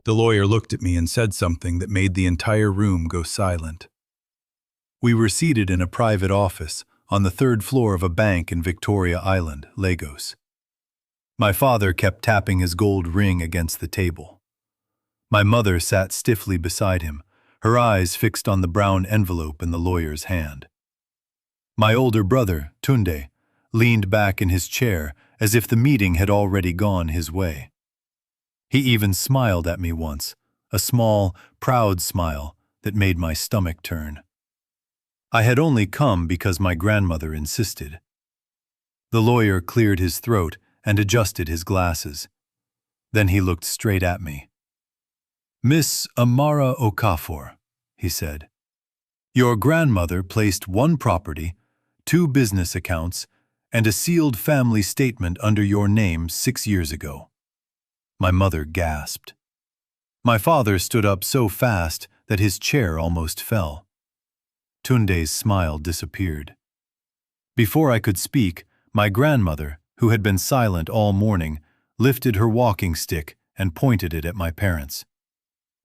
The lawyer looked at me and said something that made the entire room go silent. We were seated in a private office on the third floor of a bank in Victoria Island, Lagos. My father kept tapping his gold ring against the table. My mother sat stiffly beside him, her eyes fixed on the brown envelope in the lawyer's hand. My older brother, Tunde, leaned back in his chair as if the meeting had already gone his way. He even smiled at me once, a small, proud smile that made my stomach turn. I had only come because my grandmother insisted. The lawyer cleared his throat and adjusted his glasses. Then he looked straight at me. "Miss Amara Okafor," he said, "your grandmother placed one property, 2 business accounts, and a sealed family statement under your name 6 years ago." My mother gasped. My father stood up so fast that his chair almost fell. Tunde's smile disappeared. Before I could speak, my grandmother, who had been silent all morning, lifted her walking stick and pointed it at my parents.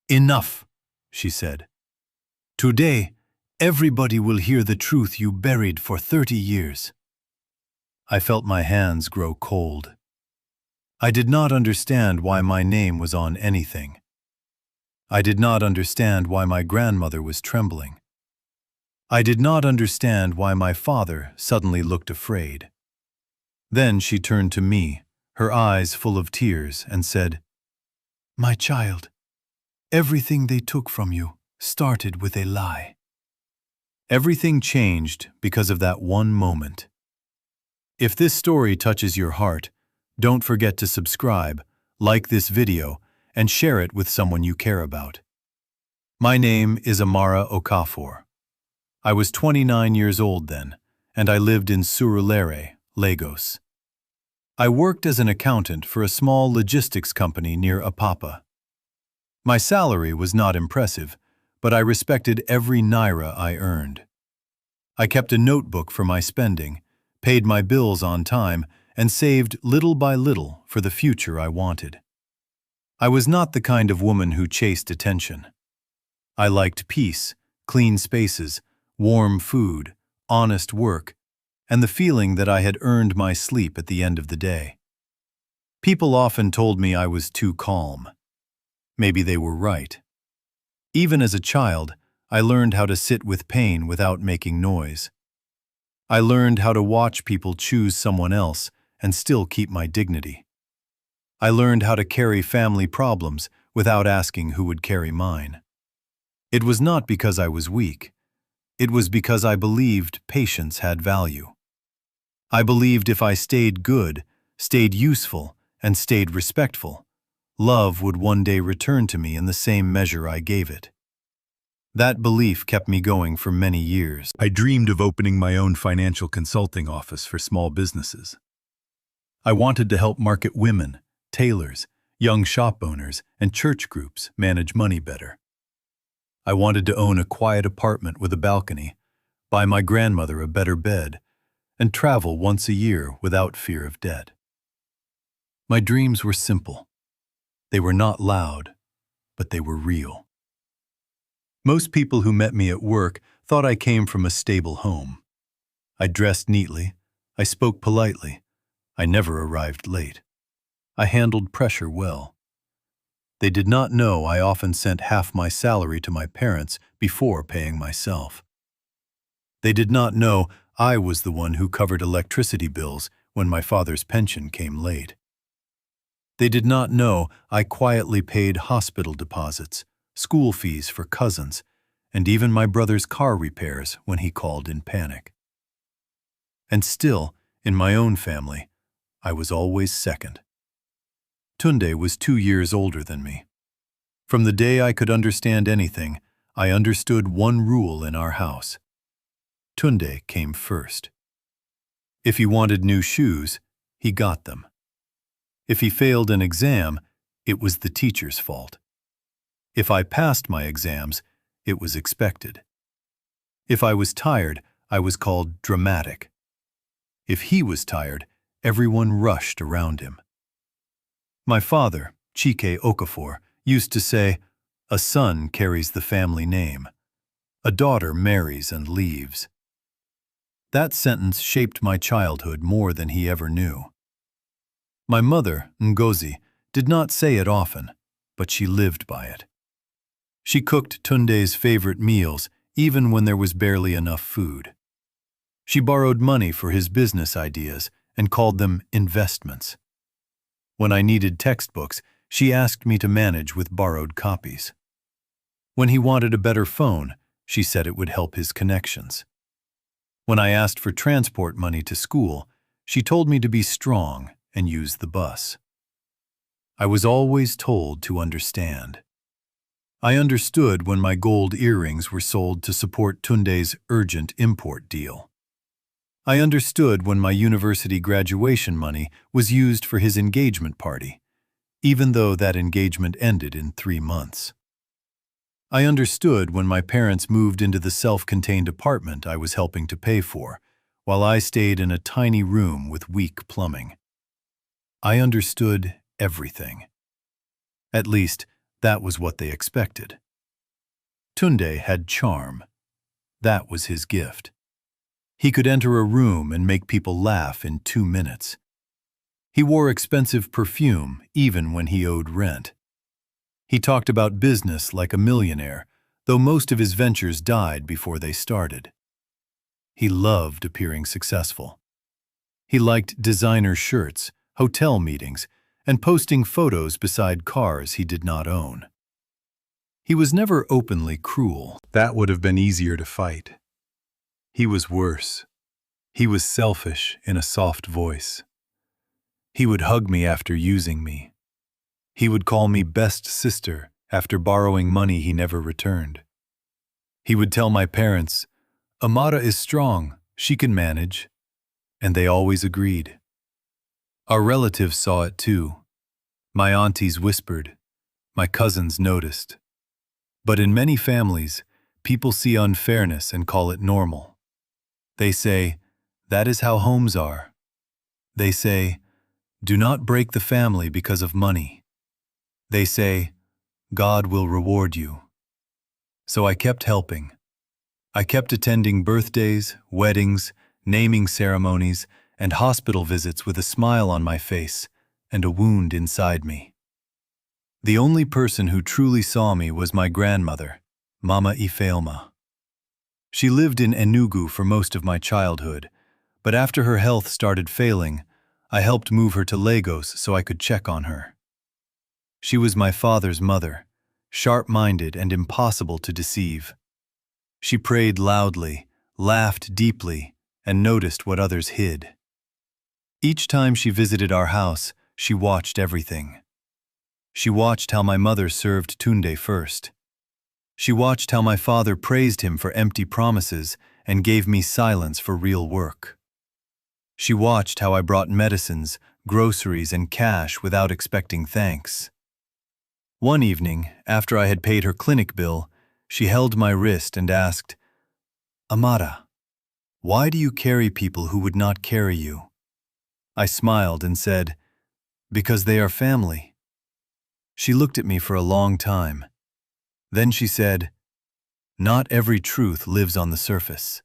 "Enough," she said. "Today, everybody will hear the truth you buried for 30 years. I felt my hands grow cold. I did not understand why my name was on anything. I did not understand why my grandmother was trembling. I did not understand why my father suddenly looked afraid. Then she turned to me, her eyes full of tears, and said, "My child, everything they took from you started with a lie." Everything changed because of that one moment. If this story touches your heart, don't forget to subscribe, like this video, and share it with someone you care about. My name is Amara Okafor. I was 29 years old then, and I lived in Surulere, Lagos. I worked as an accountant for a small logistics company near Apapa. My salary was not impressive, but I respected every naira I earned. I kept a notebook for my spending, paid my bills on time, and saved little by little for the future I wanted. I was not the kind of woman who chased attention. I liked peace, clean spaces, warm food, honest work, and the feeling that I had earned my sleep at the end of the day. People often told me I was too calm. Maybe they were right. Even as a child, I learned how to sit with pain without making noise. I learned how to watch people choose someone else and still keep my dignity. I learned how to carry family problems without asking who would carry mine. It was not because I was weak. It was because I believed patience had value. I believed if I stayed good, stayed useful, and stayed respectful, love would one day return to me in the same measure I gave it. That belief kept me going for many years. I dreamed of opening my own financial consulting office for small businesses. I wanted to help market women, tailors, young shop owners, and church groups manage money better. I wanted to own a quiet apartment with a balcony, buy my grandmother a better bed, and travel once a year without fear of debt. My dreams were simple. They were not loud, but they were real. Most people who met me at work thought I came from a stable home. I dressed neatly, I spoke politely, I never arrived late. I handled pressure well. They did not know I often sent half my salary to my parents before paying myself. They did not know I was the one who covered electricity bills when my father's pension came late. They did not know I quietly paid hospital deposits, school fees for cousins, and even my brother's car repairs when he called in panic. And still, in my own family, I was always second. Tunde was 2 years older than me. From the day I could understand anything, I understood one rule in our house. Tunde came first. If he wanted new shoes, he got them. If he failed an exam, it was the teacher's fault. If I passed my exams, it was expected. If I was tired, I was called dramatic. If he was tired, everyone rushed around him. My father, Chike Okafor, used to say, "A son carries the family name. A daughter marries and leaves." That sentence shaped my childhood more than he ever knew. My mother, Ngozi, did not say it often, but she lived by it. She cooked Tunde's favorite meals even when there was barely enough food. She borrowed money for his business ideas and called them investments. When I needed textbooks, she asked me to manage with borrowed copies. When he wanted a better phone, she said it would help his connections. When I asked for transport money to school, she told me to be strong and use the bus. I was always told to understand. I understood when my gold earrings were sold to support Tunde's urgent import deal. I understood when my university graduation money was used for his engagement party, even though that engagement ended in 3 months. I understood when my parents moved into the self-contained apartment I was helping to pay for, while I stayed in a tiny room with weak plumbing. I understood everything. At least, that was what they expected. Tunde had charm. That was his gift. He could enter a room and make people laugh in 2 minutes. He wore expensive perfume even when he owed rent. He talked about business like a millionaire, though most of his ventures died before they started. He loved appearing successful. He liked designer shirts, hotel meetings, and posting photos beside cars he did not own. He was never openly cruel. That would have been easier to fight. He was worse. He was selfish in a soft voice. He would hug me after using me. He would call me best sister after borrowing money he never returned. He would tell my parents, "Amara is strong, she can manage," and they always agreed. Our relatives saw it too. My aunties whispered. My cousins noticed. But in many families, people see unfairness and call it normal. They say, "That is how homes are." They say, "Do not break the family because of money." They say, "God will reward you." So I kept helping. I kept attending birthdays, weddings, naming ceremonies, and hospital visits with a smile on my face and a wound inside me. The only person who truly saw me was my grandmother, Mama Ifeoma. She lived in Enugu for most of my childhood, but after her health started failing, I helped move her to Lagos so I could check on her. She was my father's mother, sharp-minded and impossible to deceive. She prayed loudly, laughed deeply, and noticed what others hid. Each time she visited our house, she watched everything. She watched how my mother served Tunde first. She watched how my father praised him for empty promises and gave me silence for real work. She watched how I brought medicines, groceries, and cash without expecting thanks. One evening, after I had paid her clinic bill, she held my wrist and asked, "Amara, why do you carry people who would not carry you?" I smiled and said, "Because they are family." She looked at me for a long time. Then she said, "Not every truth lives on the surface."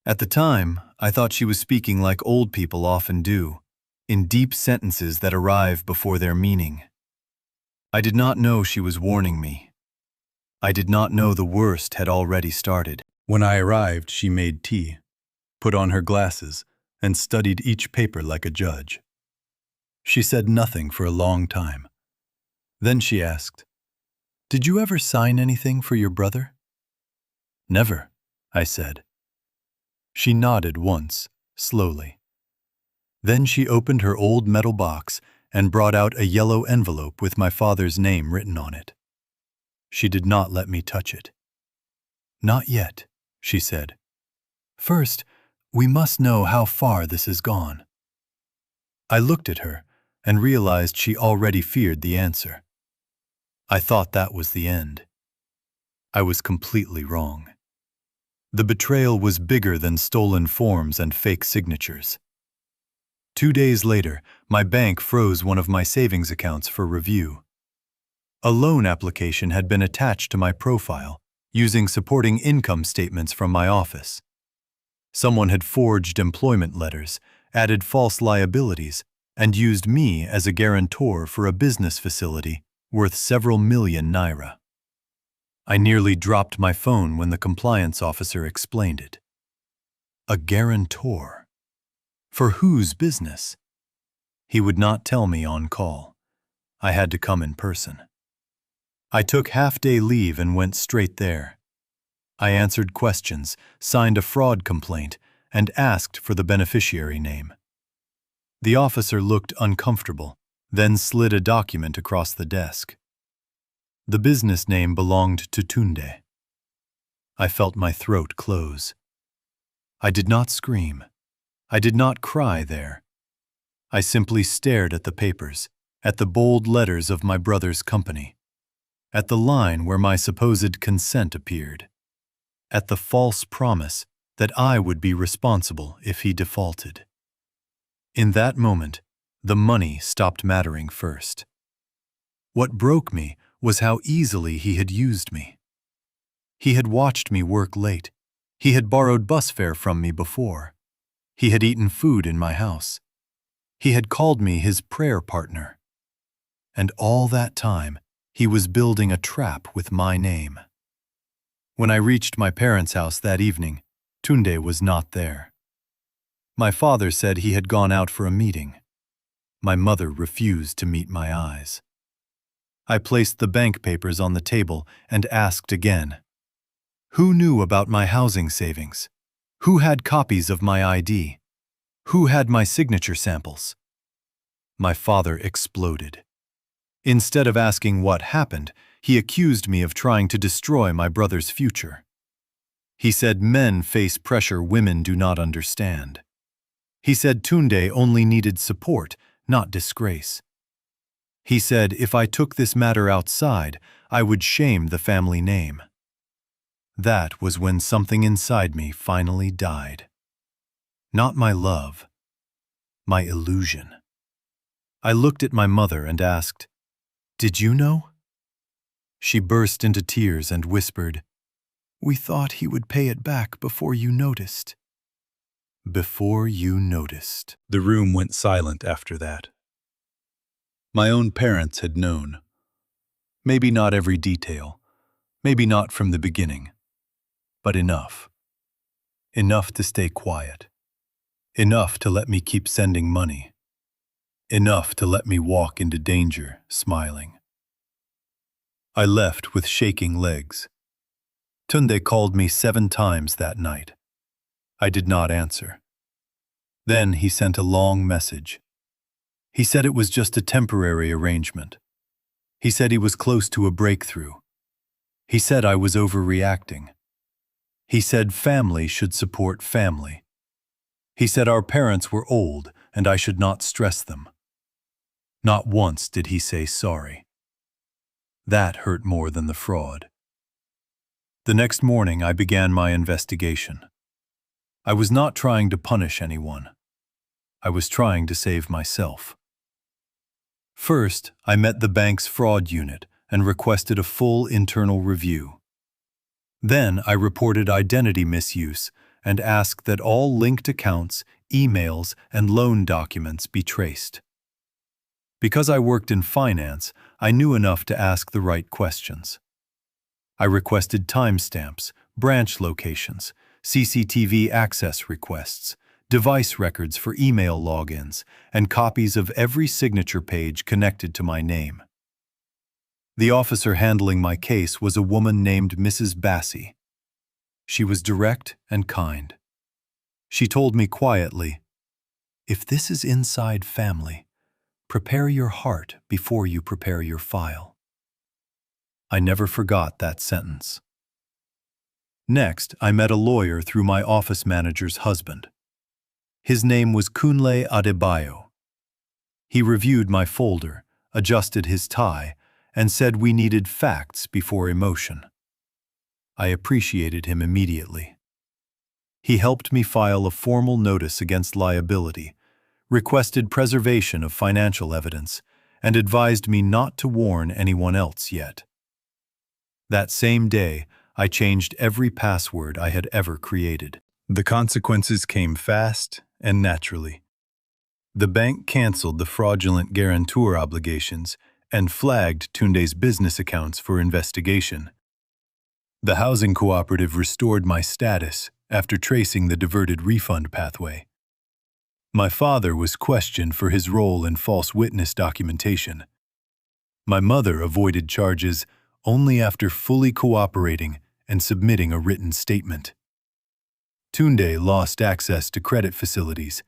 At the time, I thought she was speaking like old people often do, in deep sentences that arrive before their meaning. I did not know she was warning me. I did not know the worst had already started. When I arrived, she made tea, put on her glasses, and studied each paper like a judge. She said nothing for a long time. Then she asked, "Did you ever sign anything for your brother?" "Never," I said. She nodded once, slowly. Then she opened her old metal box and brought out a yellow envelope with my father's name written on it. She did not let me touch it. "Not yet," she said. "First, we must know how far this has gone." I looked at her and realized she already feared the answer. I thought that was the end. I was completely wrong. The betrayal was bigger than stolen forms and fake signatures. 2 days later, my bank froze one of my savings accounts for review. A loan application had been attached to my profile, using supporting income statements from my office. Someone had forged employment letters, added false liabilities, and used me as a guarantor for a business facility worth several million naira. I nearly dropped my phone when the compliance officer explained it. A guarantor? For whose business? He would not tell me on call. I had to come in person. I took half-day leave and went straight there. I answered questions, signed a fraud complaint, and asked for the beneficiary name. The officer looked uncomfortable, then slid a document across the desk. The business name belonged to Tunde. I felt my throat close. I did not scream. I did not cry there. I simply stared at the papers, at the bold letters of my brother's company, at the line where my supposed consent appeared, at the false promise that I would be responsible if he defaulted. In that moment, the money stopped mattering first. What broke me was how easily he had used me. He had watched me work late. He had borrowed bus fare from me before. He had eaten food in my house. He had called me his prayer partner. And all that time, he was building a trap with my name. When I reached my parents' house that evening, Tunde was not there. My father said he had gone out for a meeting. My mother refused to meet my eyes. I placed the bank papers on the table and asked again, who knew about my housing savings? Who had copies of my ID? Who had my signature samples? My father exploded. Instead of asking what happened, he accused me of trying to destroy my brother's future. He said men face pressure women do not understand. He said Tunde only needed support, not disgrace. He said if I took this matter outside, I would shame the family name. That was when something inside me finally died. Not my love, my illusion. I looked at my mother and asked, "Did you know?" She burst into tears and whispered, "We thought he would pay it back before you noticed." Before you noticed. The room went silent after that. My own parents had known. Maybe not every detail, maybe not from the beginning, but enough. Enough to stay quiet. Enough to let me keep sending money. Enough to let me walk into danger, smiling. I left with shaking legs. Tunde called me 7 times that night. I did not answer. Then he sent a long message. He said it was just a temporary arrangement. He said he was close to a breakthrough. He said I was overreacting. He said family should support family. He said our parents were old and I should not stress them. Not once did he say sorry. That hurt more than the fraud. The next morning I began my investigation. I was not trying to punish anyone. I was trying to save myself. First, I met the bank's fraud unit and requested a full internal review. Then I reported identity misuse and asked that all linked accounts, emails, and loan documents be traced. Because I worked in finance, I knew enough to ask the right questions. I requested timestamps, branch locations, CCTV access requests, device records for email logins, and copies of every signature page connected to my name. The officer handling my case was a woman named Mrs. Bassi. She was direct and kind. She told me quietly, "If this is inside family, prepare your heart before you prepare your file." I never forgot that sentence. Next, I met a lawyer through my office manager's husband. His name was Kunle Adebayo. He reviewed my folder, adjusted his tie, and said we needed facts before emotion. I appreciated him immediately. He helped me file a formal notice against liability, requested preservation of financial evidence, and advised me not to warn anyone else yet. That same day, I changed every password I had ever created. The consequences came fast and naturally. The bank canceled the fraudulent guarantor obligations and flagged Tunde's business accounts for investigation. The housing cooperative restored my status after tracing the diverted refund pathway. My father was questioned for his role in false witness documentation. My mother avoided charges only after fully cooperating and submitting a written statement. Tunde lost access to credit facilities,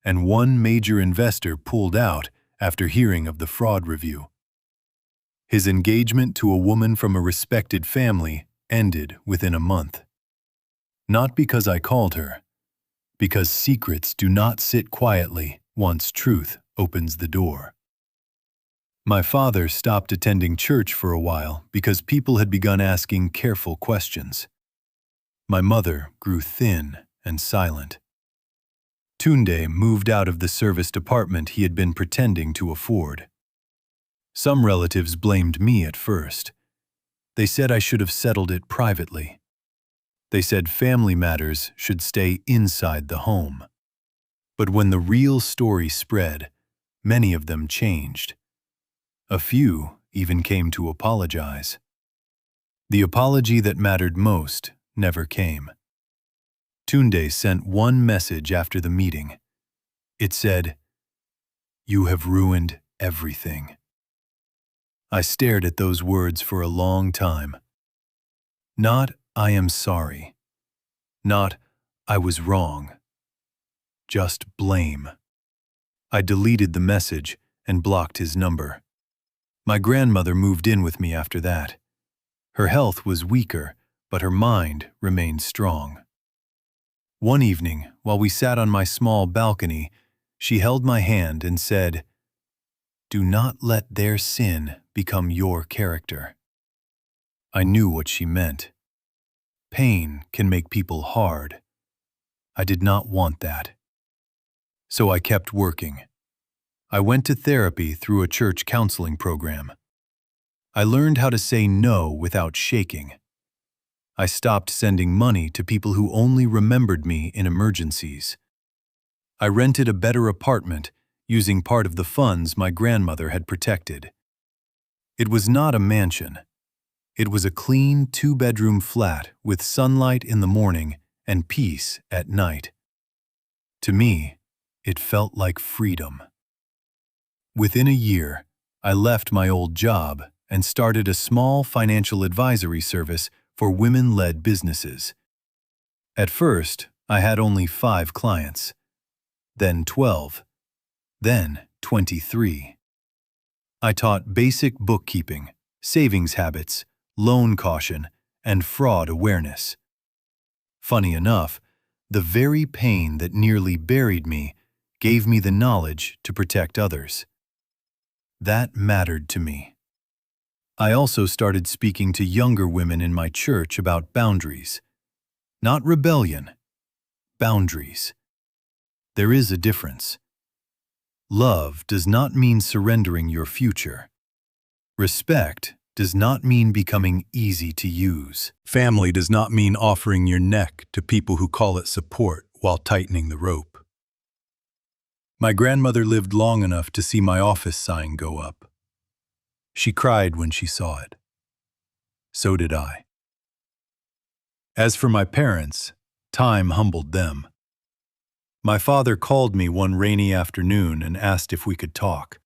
and one major investor pulled out after hearing of the fraud review. His engagement to a woman from a respected family ended within a month. Not because I called her, because secrets do not sit quietly once truth opens the door. My father stopped attending church for a while because people had begun asking careful questions. My mother grew thin and silent. Tunde moved out of the service department he had been pretending to afford. Some relatives blamed me at first. They said I should have settled it privately. They said family matters should stay inside the home. But when the real story spread, many of them changed. A few even came to apologize. The apology that mattered most never came. Tunde sent one message after the meeting. It said, "You have ruined everything." I stared at those words for a long time. Not, "I am sorry." Not, "I was wrong." Just blame. I deleted the message and blocked his number. My grandmother moved in with me after that. Her health was weaker, but her mind remained strong. One evening, while we sat on my small balcony, she held my hand and said, "Do not let their sin become your character." I knew what she meant. Pain can make people hard. I did not want that. So I kept working. I went to therapy through a church counseling program. I learned how to say no without shaking. I stopped sending money to people who only remembered me in emergencies. I rented a better apartment using part of the funds my grandmother had protected. It was not a mansion. It was a clean two-bedroom flat with sunlight in the morning and peace at night. To me, it felt like freedom. Within a year, I left my old job and started a small financial advisory service for women-led businesses. At first, I had only 5 clients, then 12, then 23. I taught basic bookkeeping, savings habits, loan caution, and fraud awareness. Funny enough, the very pain that nearly buried me gave me the knowledge to protect others. That mattered to me. I also started speaking to younger women in my church about boundaries. Not rebellion, boundaries. There is a difference. Love does not mean surrendering your future. Respect does not mean becoming easy to use. Family does not mean offering your neck to people who call it support while tightening the rope. My grandmother lived long enough to see my office sign go up. She cried when she saw it. So did I. As for my parents, time humbled them. My father called me one rainy afternoon and asked if we could talk.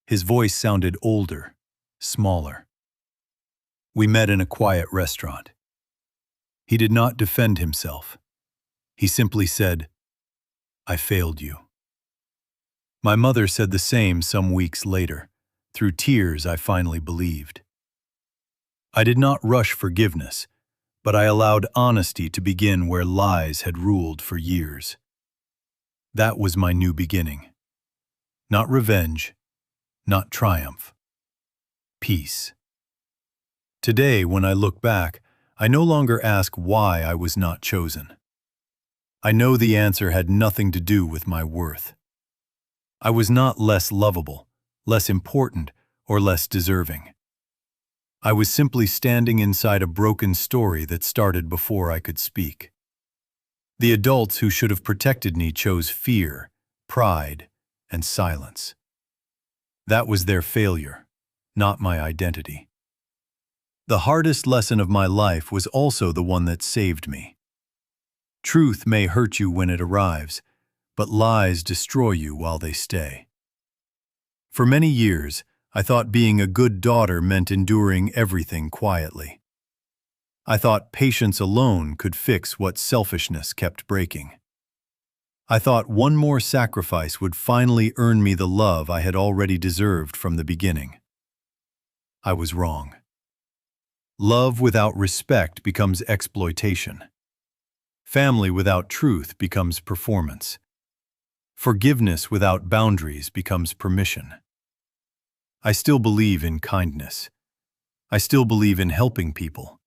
His voice sounded older, smaller. We met in a quiet restaurant. He did not defend himself. He simply said, "I failed you." My mother said the same some weeks later. Through tears, I finally believed. I did not rush forgiveness, but I allowed honesty to begin where lies had ruled for years. That was my new beginning. Not revenge, not triumph. Peace. Today, when I look back, I no longer ask why I was not chosen. I know the answer had nothing to do with my worth. I was not less lovable, less important, or less deserving. I was simply standing inside a broken story that started before I could speak. The adults who should have protected me chose fear, pride, and silence. That was their failure, not my identity. The hardest lesson of my life was also the one that saved me. Truth may hurt you when it arrives, but lies destroy you while they stay. For many years, I thought being a good daughter meant enduring everything quietly. I thought patience alone could fix what selfishness kept breaking. I thought one more sacrifice would finally earn me the love I had already deserved from the beginning. I was wrong. Love without respect becomes exploitation. Family without truth becomes performance. Forgiveness without boundaries becomes permission. I still believe in kindness. I still believe in helping people.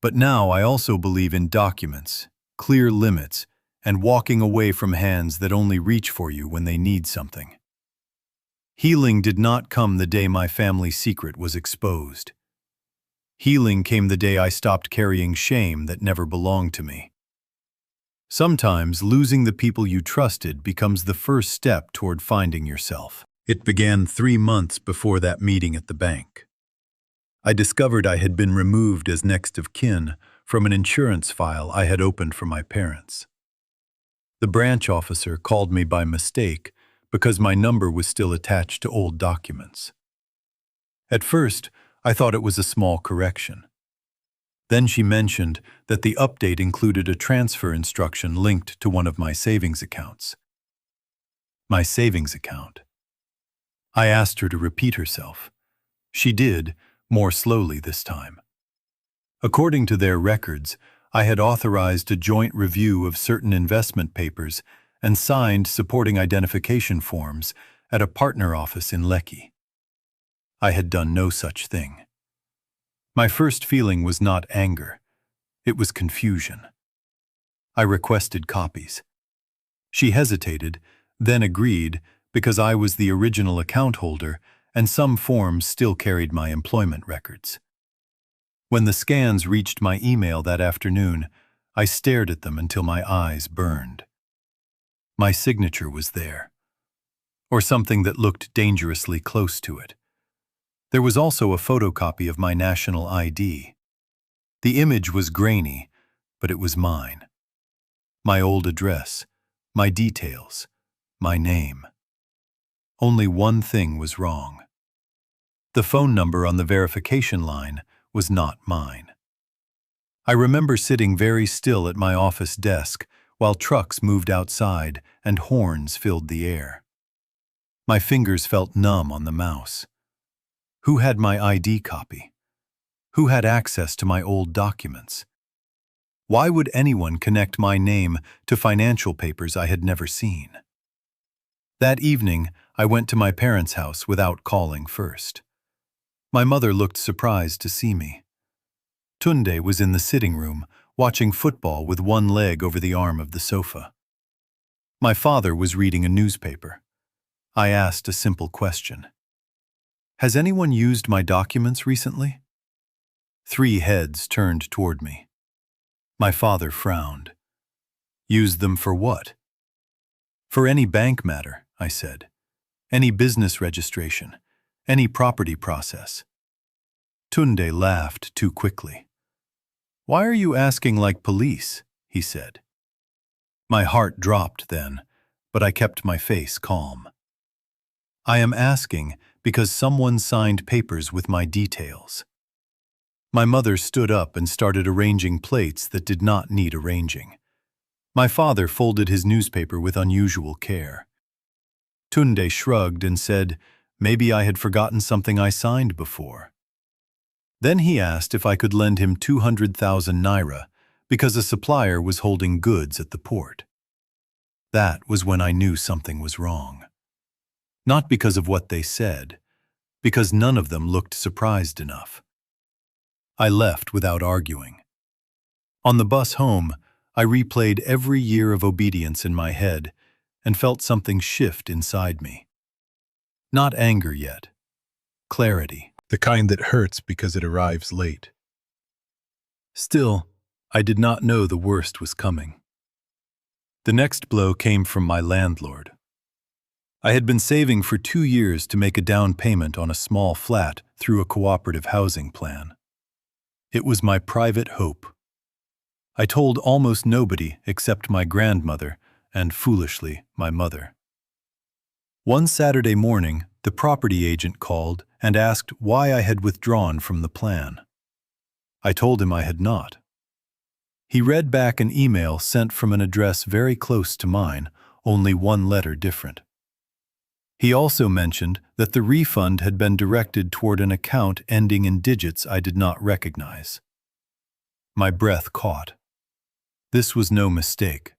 But now I also believe in documents, clear limits, and walking away from hands that only reach for you when they need something. Healing did not come the day my family secret was exposed. Healing came the day I stopped carrying shame that never belonged to me. Sometimes losing the people you trusted becomes the first step toward finding yourself. It began 3 months before that meeting at the bank. I discovered I had been removed as next of kin from an insurance file I had opened for my parents. The branch officer called me by mistake because my number was still attached to old documents. At first, I thought it was a small correction. Then she mentioned that the update included a transfer instruction linked to one of my savings accounts. My savings account. I asked her to repeat herself. She did, more slowly this time. According to their records, I had authorized a joint review of certain investment papers and signed supporting identification forms at a partner office in Lekki. I had done no such thing. My first feeling was not anger. It was confusion. I requested copies. She hesitated, then agreed because I was the original account holder and some forms still carried my employment records. When the scans reached my email that afternoon, I stared at them until my eyes burned. My signature was there, or something that looked dangerously close to it. There was also a photocopy of my national ID. The image was grainy, but it was mine. My old address, my details, my name. Only one thing was wrong. The phone number on the verification line was not mine. I remember sitting very still at my office desk while trucks moved outside and horns filled the air. My fingers felt numb on the mouse. Who had my ID copy? Who had access to my old documents? Why would anyone connect my name to financial papers I had never seen? That evening, I went to my parents' house without calling first. My mother looked surprised to see me. Tunde was in the sitting room, watching football with one leg over the arm of the sofa. My father was reading a newspaper. I asked a simple question. Has anyone used my documents recently? 3 heads turned toward me. My father frowned. Used them for what? For any bank matter, I said. Any business registration, any property process. Tunde laughed too quickly. Why are you asking like police? He said. My heart dropped then, but I kept my face calm. I am asking because someone signed papers with my details. My mother stood up and started arranging plates that did not need arranging. My father folded his newspaper with unusual care. Tunde shrugged and said, maybe I had forgotten something I signed before. Then he asked if I could lend him 200,000 naira because a supplier was holding goods at the port. That was when I knew something was wrong. Not because of what they said, because none of them looked surprised enough. I left without arguing. On the bus home, I replayed every year of obedience in my head and felt something shift inside me. Not anger yet. Clarity. The kind that hurts because it arrives late. Still, I did not know the worst was coming. The next blow came from my landlord. I had been saving for 2 years to make a down payment on a small flat through a cooperative housing plan. It was my private hope. I told almost nobody except my grandmother and, foolishly, my mother. One Saturday morning, the property agent called and asked why I had withdrawn from the plan. I told him I had not. He read back an email sent from an address very close to mine, only one letter different. He also mentioned that the refund had been directed toward an account ending in digits I did not recognize. My breath caught. This was no mistake.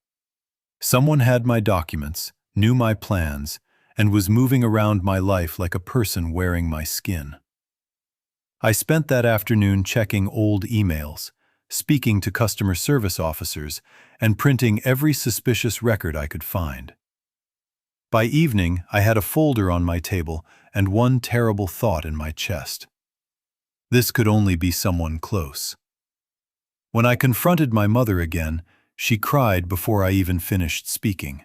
Someone had my documents, knew my plans, and was moving around my life like a person wearing my skin. I spent that afternoon checking old emails, speaking to customer service officers, and printing every suspicious record I could find. By evening, I had a folder on my table and one terrible thought in my chest. This could only be someone close. When I confronted my mother again, she cried before I even finished speaking.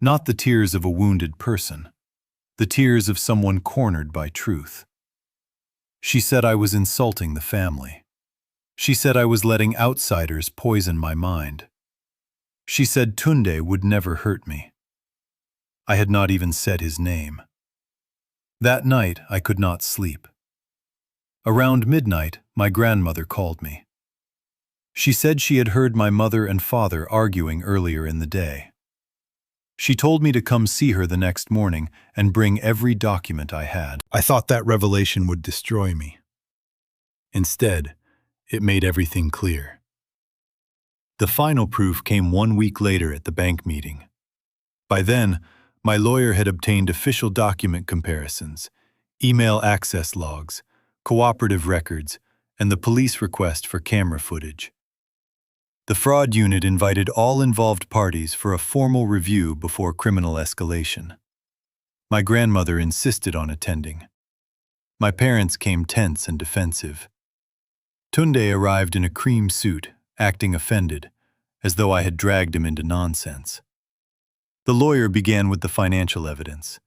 Not the tears of a wounded person, the tears of someone cornered by truth. She said I was insulting the family. She said I was letting outsiders poison my mind. She said Tunde would never hurt me. I had not even said his name. That night, I could not sleep. Around midnight, my grandmother called me. She said she had heard my mother and father arguing earlier in the day. She told me to come see her the next morning and bring every document I had. I thought that revelation would destroy me. Instead, it made everything clear. The final proof came 1 week later at the bank meeting. By then, my lawyer had obtained official document comparisons, email access logs, cooperative records, and the police request for camera footage. The fraud unit invited all involved parties for a formal review before criminal escalation. My grandmother insisted on attending. My parents came tense and defensive. Tunde arrived in a cream suit, acting offended, as though I had dragged him into nonsense. The lawyer began with the financial evidence.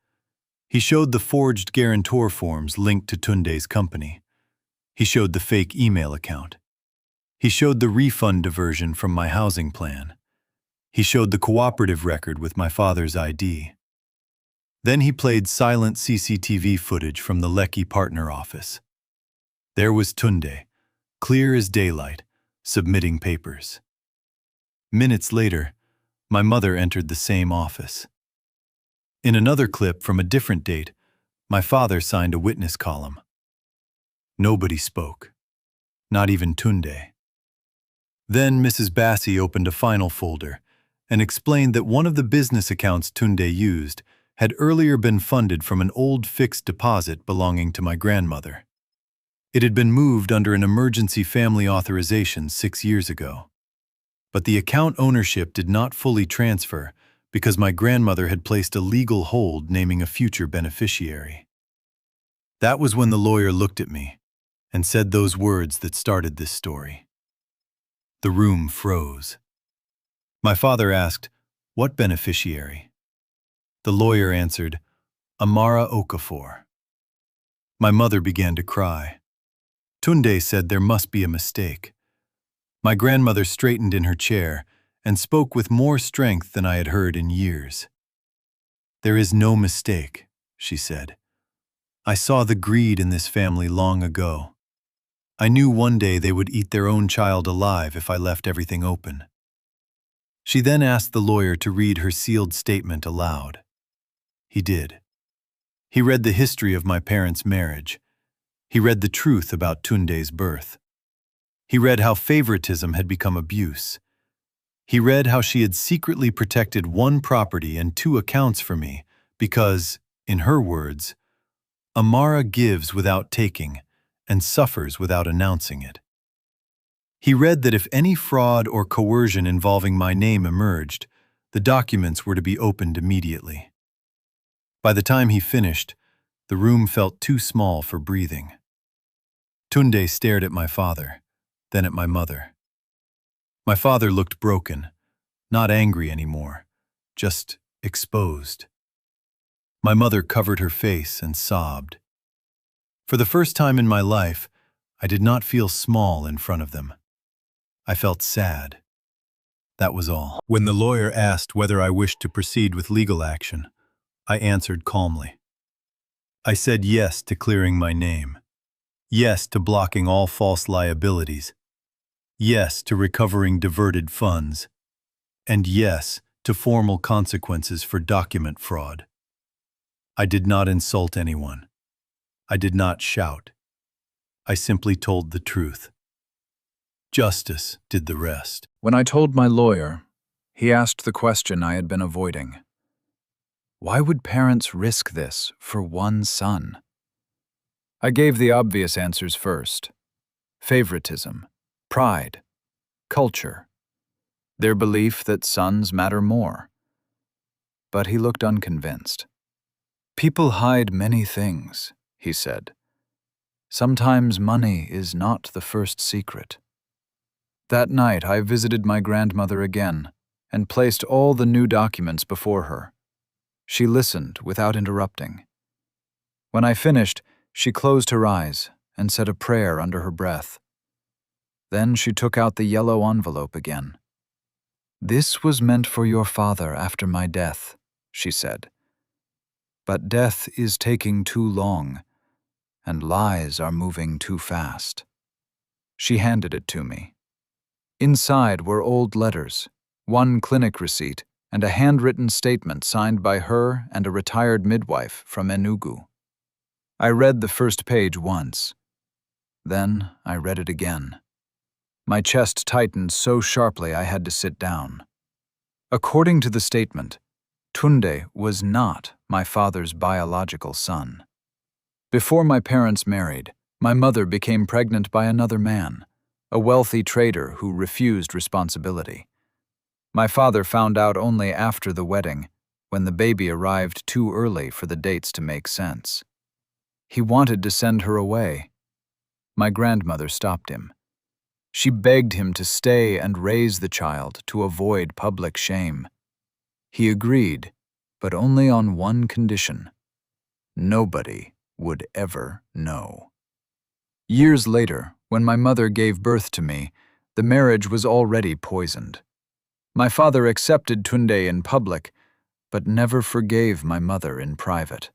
He showed the forged guarantor forms linked to Tunde's company. He showed the fake email account. He showed the refund diversion from my housing plan. He showed the cooperative record with my father's ID. Then he played silent CCTV footage from the Lekki partner office. There was Tunde, clear as daylight, submitting papers. Minutes later, my mother entered the same office. In another clip from a different date, my father signed a witness column. Nobody spoke, not even Tunde. Then Mrs. Bassi opened a final folder and explained that one of the business accounts Tunde used had earlier been funded from an old fixed deposit belonging to my grandmother. It had been moved under an emergency family authorization 6 years ago. But the account ownership did not fully transfer because my grandmother had placed a legal hold naming a future beneficiary. That was when the lawyer looked at me and said those words that started this story. The room froze. My father asked, "What beneficiary?" The lawyer answered, "Amara Okafor." My mother began to cry. Tunde said there must be a mistake. My grandmother straightened in her chair and spoke with more strength than I had heard in years. "There is no mistake," she said. "I saw the greed in this family long ago. I knew one day they would eat their own child alive if I left everything open." She then asked the lawyer to read her sealed statement aloud. He did. He read the history of my parents' marriage. He read the truth about Tunde's birth. He read how favoritism had become abuse. He read how she had secretly protected one property and 2 accounts for me because, in her words, Amara gives without taking and suffers without announcing it. He read that if any fraud or coercion involving my name emerged, the documents were to be opened immediately. By the time he finished, the room felt too small for breathing. Tunde stared at my father, then at my mother. My father looked broken, not angry anymore, just exposed. My mother covered her face and sobbed. For the first time in my life, I did not feel small in front of them. I felt sad. That was all. When the lawyer asked whether I wished to proceed with legal action, I answered calmly. I said yes to clearing my name. Yes to blocking all false liabilities. Yes to recovering diverted funds. And yes to formal consequences for document fraud. I did not insult anyone. I did not shout. I simply told the truth. Justice did the rest. When I told my lawyer, he asked the question I had been avoiding. Why would parents risk this for one son? I gave the obvious answers first. Favoritism, pride, culture, their belief that sons matter more. But he looked unconvinced. People hide many things, he said. Sometimes money is not the first secret. That night I visited my grandmother again and placed all the new documents before her. She listened without interrupting. When I finished, she closed her eyes and said a prayer under her breath. Then she took out the yellow envelope again. "This was meant for your father after my death," she said. "But death is taking too long, and lies are moving too fast." She handed it to me. Inside were old letters, one clinic receipt, and a handwritten statement signed by her and a retired midwife from Enugu. I read the first page once. Then I read it again. My chest tightened so sharply I had to sit down. According to the statement, Tunde was not my father's biological son. Before my parents married, my mother became pregnant by another man, a wealthy trader who refused responsibility. My father found out only after the wedding, when the baby arrived too early for the dates to make sense. He wanted to send her away. My grandmother stopped him. She begged him to stay and raise the child to avoid public shame. He agreed, but only on one condition. Nobody would ever know. Years later, when my mother gave birth to me, the marriage was already poisoned. My father accepted Tunde in public, but never forgave my mother in private.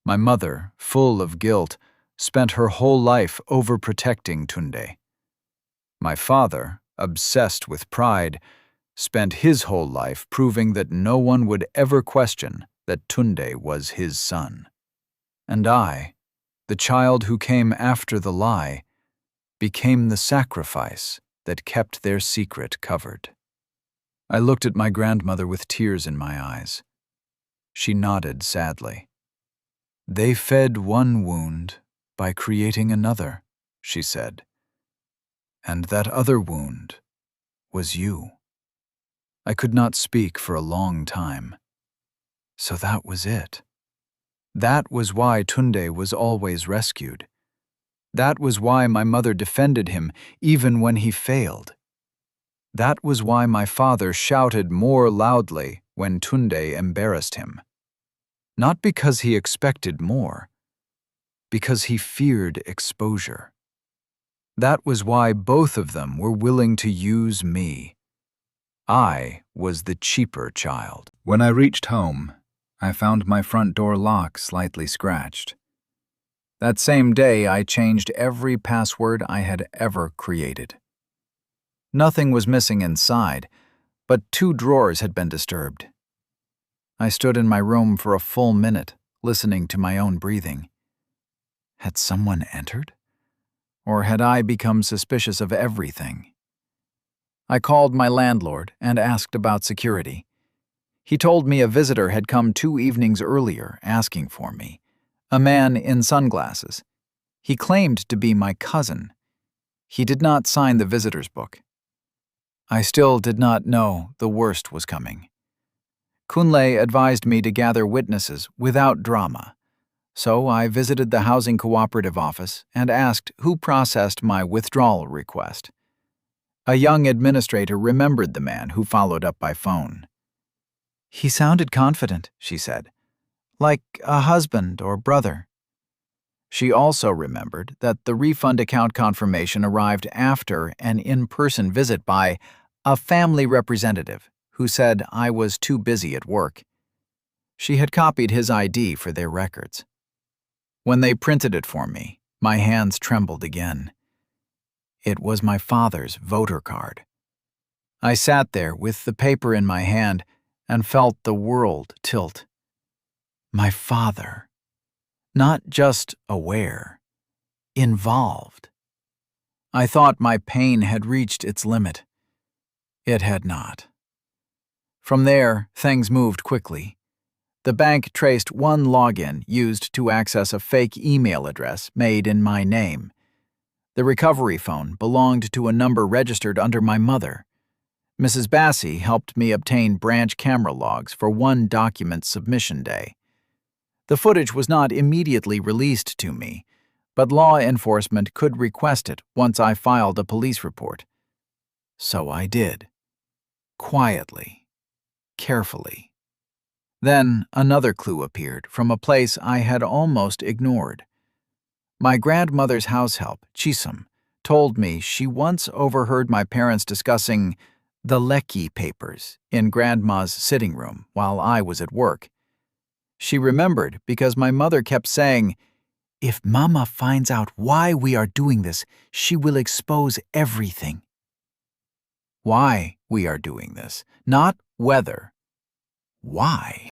My mother, full of guilt, spent her whole life overprotecting Tunde. My father, obsessed with pride, spent his whole life proving that no one would ever question that Tunde was his son. And I, the child who came after the lie, became the sacrifice that kept their secret covered. I looked at my grandmother with tears in my eyes. She nodded sadly. "They fed one wound by creating another," she said. "And that other wound was you." I could not speak for a long time. So that was it. That was why Tunde was always rescued. That was why my mother defended him even when he failed. That was why my father shouted more loudly when Tunde embarrassed him. Not because he expected more, because he feared exposure. That was why both of them were willing to use me. I was the cheaper child. When I reached home, I found my front door lock slightly scratched. That same day, I changed every password I had ever created. Nothing was missing inside, but 2 drawers had been disturbed. I stood in my room for a full minute, listening to my own breathing. Had someone entered? Or had I become suspicious of everything? I called my landlord and asked about security. He told me a visitor had come 2 evenings earlier asking for me, a man in sunglasses. He claimed to be my cousin. He did not sign the visitor's book. I still did not know the worst was coming. Kunle advised me to gather witnesses without drama. So I visited the housing cooperative office and asked who processed my withdrawal request. A young administrator remembered the man who followed up by phone. "He sounded confident," she said, "like a husband or brother." She also remembered that the refund account confirmation arrived after an in-person visit by a family representative who said I was too busy at work. She had copied his ID for their records. When they printed it for me, my hands trembled again. It was my father's voter card. I sat there with the paper in my hand and felt the world tilt. My father. Not just aware. Involved. I thought my pain had reached its limit. It had not. From there, things moved quickly. The bank traced one login used to access a fake email address made in my name. The recovery phone belonged to a number registered under my mother. Mrs. Bassey helped me obtain branch camera logs for one document submission day. The footage was not immediately released to me, but law enforcement could request it once I filed a police report. So I did. Quietly. Carefully. Then another clue appeared from a place I had almost ignored. My grandmother's househelp, Chisum, told me she once overheard my parents discussing the Lecky papers in Grandma's sitting room while I was at work. She remembered because my mother kept saying, "If Mama finds out why we are doing this, she will expose everything." Why we are doing this, not whether. Why?